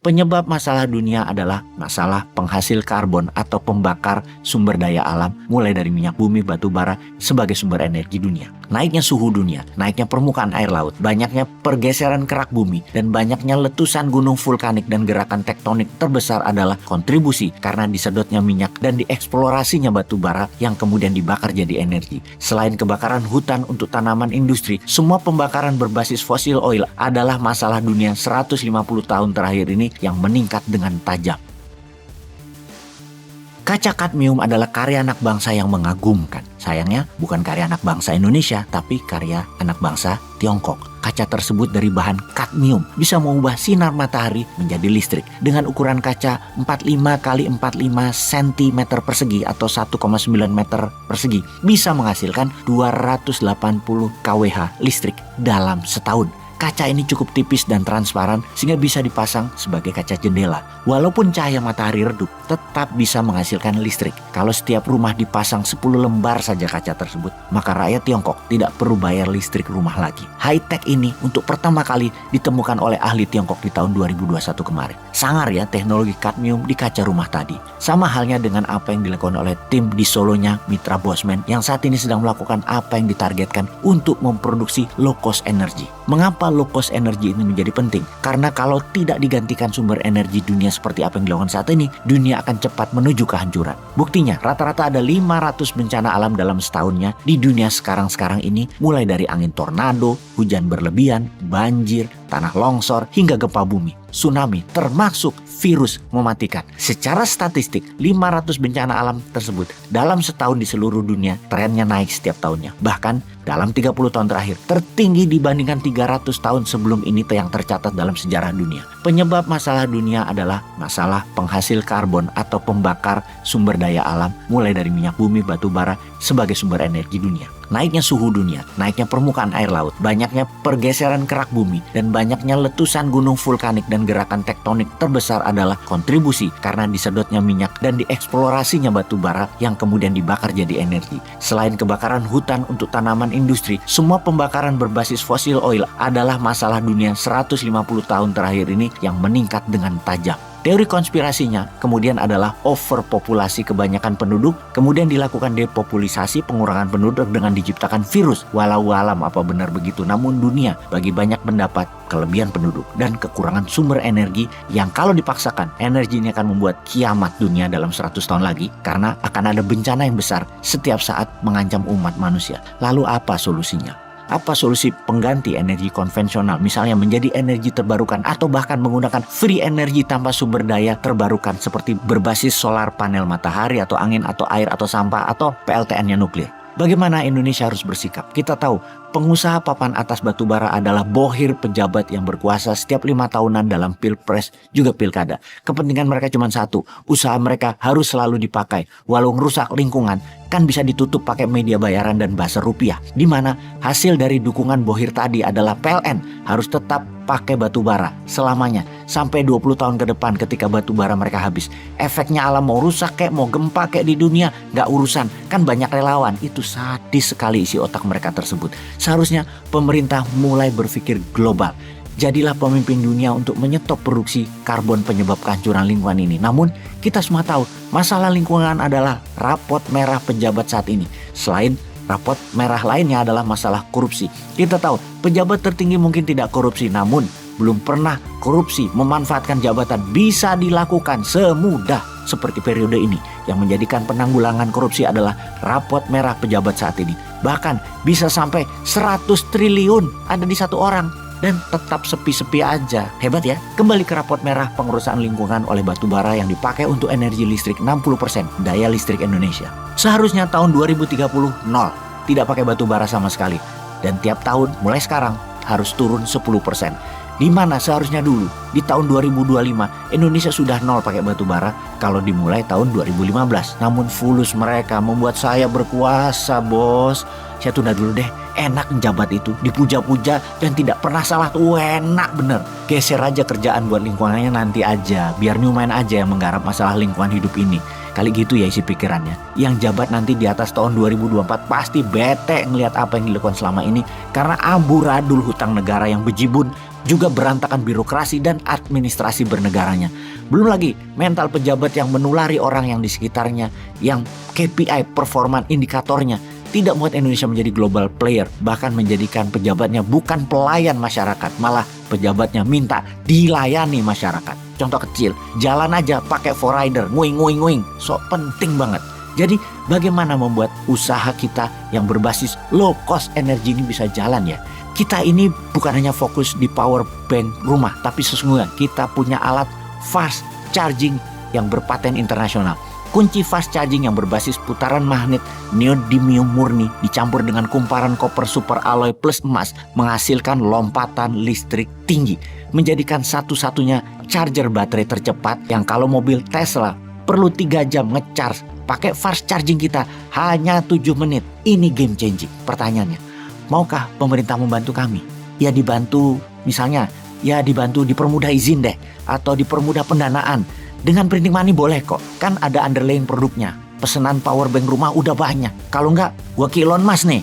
Penyebab masalah dunia adalah masalah penghasil karbon atau pembakar sumber daya alam, mulai dari minyak bumi, batu bara sebagai sumber energi dunia. Naiknya suhu dunia, naiknya permukaan air laut, banyaknya pergeseran kerak bumi, dan banyaknya letusan gunung vulkanik dan gerakan tektonik terbesar adalah kontribusi karena disedotnya minyak dan dieksplorasinya batu bara yang kemudian dibakar jadi energi. Selain kebakaran hutan untuk tanaman industri, semua pembakaran berbasis fosil oil adalah masalah dunia 150 tahun terakhir ini yang meningkat dengan tajam. Kaca kadmium adalah karya anak bangsa yang mengagumkan. Sayangnya bukan karya anak bangsa Indonesia, tapi karya anak bangsa Tiongkok. Kaca tersebut dari bahan kadmium bisa mengubah sinar matahari menjadi listrik. Dengan ukuran kaca 45 x 45 cm persegi atau 1,9 meter persegi, bisa menghasilkan 280 kWh listrik dalam setahun. Kaca ini cukup tipis dan transparan sehingga bisa dipasang sebagai kaca jendela. Walaupun cahaya matahari redup, tetap bisa menghasilkan listrik. Kalau setiap rumah dipasang 10 lembar saja kaca tersebut, maka rakyat Tiongkok tidak perlu bayar listrik rumah lagi. High-tech ini untuk pertama kali ditemukan oleh ahli Tiongkok di tahun 2021 kemarin. Sangar ya teknologi kadmium di kaca rumah tadi. Sama halnya dengan apa yang dilakukan oleh tim di Solonya Mitra Bosman yang saat ini sedang melakukan apa yang ditargetkan untuk memproduksi low cost energy. Mengapa low cost energy ini menjadi penting? Karena kalau tidak digantikan sumber energi dunia seperti apa yang dilakukan saat ini, dunia akan cepat menuju kehancuran. Buktinya, rata-rata ada 500 bencana alam dalam setahunnya di dunia sekarang ini, mulai dari angin tornado, hujan berlebihan, banjir, tanah longsor, hingga gempa bumi, tsunami, termasuk virus mematikan. Secara statistik, 500 bencana alam tersebut dalam setahun di seluruh dunia trennya naik setiap tahunnya. Bahkan dalam 30 tahun terakhir, tertinggi dibandingkan 300 tahun sebelum ini yang tercatat dalam sejarah dunia. Penyebab masalah dunia adalah masalah penghasil karbon atau pembakar sumber daya alam, mulai dari minyak bumi, batu bara sebagai sumber energi dunia. Naiknya suhu dunia, naiknya permukaan air laut, banyaknya pergeseran kerak bumi, dan banyaknya letusan gunung vulkanik dan gerakan tektonik terbesar adalah kontribusi karena disedotnya minyak dan dieksplorasinya batu bara yang kemudian dibakar jadi energi. Selain kebakaran hutan untuk tanaman industri, semua pembakaran berbasis fosil oil adalah masalah dunia 150 tahun terakhir ini yang meningkat dengan tajam. Teori konspirasinya kemudian adalah overpopulasi kebanyakan penduduk, kemudian dilakukan depopulisasi pengurangan penduduk dengan diciptakan virus. Walau alam apa benar begitu, namun dunia bagi banyak pendapat kelebihan penduduk dan kekurangan sumber energi yang kalau dipaksakan energi ini akan membuat kiamat dunia dalam 100 tahun lagi karena akan ada bencana yang besar setiap saat mengancam umat manusia. Lalu apa solusinya? Apa solusi pengganti energi konvensional, misalnya menjadi energi terbarukan atau bahkan menggunakan free energi tanpa sumber daya terbarukan seperti berbasis solar panel matahari atau angin atau air atau sampah atau PLTN-nya nuklir? Bagaimana Indonesia harus bersikap? Kita tahu pengusaha papan atas batubara adalah bohir pejabat yang berkuasa setiap 5 tahunan dalam pilpres juga pilkada. Kepentingan mereka cuma satu, usaha mereka harus selalu dipakai. Walau ngerusak lingkungan, kan bisa ditutup pakai media bayaran dan buzzer rupiah. Di mana hasil dari dukungan bohir tadi adalah PLN harus tetap pakai batubara selamanya sampai 20 tahun ke depan ketika batubara mereka habis. Efeknya alam mau rusak kayak mau gempa kayak di dunia, gak urusan. Kan banyak relawan. Itu sadis sekali isi otak mereka tersebut. Seharusnya pemerintah mulai berpikir global. Jadilah pemimpin dunia untuk menyetop produksi karbon penyebab kehancuran lingkungan ini. Namun kita semua tahu masalah lingkungan adalah rapot merah pejabat saat ini. Selain rapot merah lainnya adalah masalah korupsi. Kita tahu pejabat tertinggi mungkin tidak korupsi, namun belum pernah korupsi memanfaatkan jabatan bisa dilakukan semudah seperti periode ini. Yang menjadikan penanggulangan korupsi adalah rapot merah pejabat saat ini. Bahkan bisa sampai 100 triliun ada di satu orang. Dan tetap sepi-sepi aja. Hebat ya. Kembali ke rapot merah pengurusan lingkungan oleh batubara yang dipakai untuk energi listrik 60% daya listrik Indonesia. Seharusnya tahun 2030 nol. Tidak pakai batubara sama sekali. Dan tiap tahun mulai sekarang harus turun 10%. Di mana seharusnya dulu di tahun 2025 Indonesia sudah nol pakai batubara kalau dimulai tahun 2015. Namun fulus mereka membuat saya berkuasa, bos. Saya tunda dulu deh. Enak menjabat itu, dipuja-puja dan tidak pernah salah tuh, enak bener. Geser aja kerjaan buat lingkungannya nanti aja, biar Newman aja yang menggarap masalah lingkungan hidup ini. Kali gitu ya isi pikirannya. Yang jabat nanti di atas tahun 2024 pasti bete ngelihat apa yang dilakukan selama ini karena amburadul hutang negara yang bejibun juga berantakan birokrasi dan administrasi bernegaranya. Belum lagi mental pejabat yang menulari orang yang di sekitarnya, yang KPI performan indikatornya tidak membuat Indonesia menjadi global player, bahkan menjadikan pejabatnya bukan pelayan masyarakat, malah pejabatnya minta dilayani masyarakat. Contoh kecil, jalan aja pakai forrider, nguing, so penting banget. Jadi bagaimana membuat usaha kita yang berbasis low cost energi ini bisa jalan ya? Kita ini bukan hanya fokus di power bank rumah, tapi sesungguhnya kita punya alat fast charging yang berpaten internasional. Kunci fast charging yang berbasis putaran magnet neodymium murni dicampur dengan kumparan koper super alloy plus emas menghasilkan lompatan listrik tinggi, menjadikan satu-satunya charger baterai tercepat yang kalau mobil Tesla perlu 3 jam ngecharge, pakai fast charging kita hanya 7 menit. Ini game changing. Pertanyaannya, maukah pemerintah membantu kami? Ya dibantu, misalnya ya dibantu dipermudah izin deh, atau dipermudah pendanaan. Dengan printing money boleh kok, kan ada underlying produknya. Pesanan power bank rumah udah banyak. Kalau enggak, gua ke Elon Musk nih.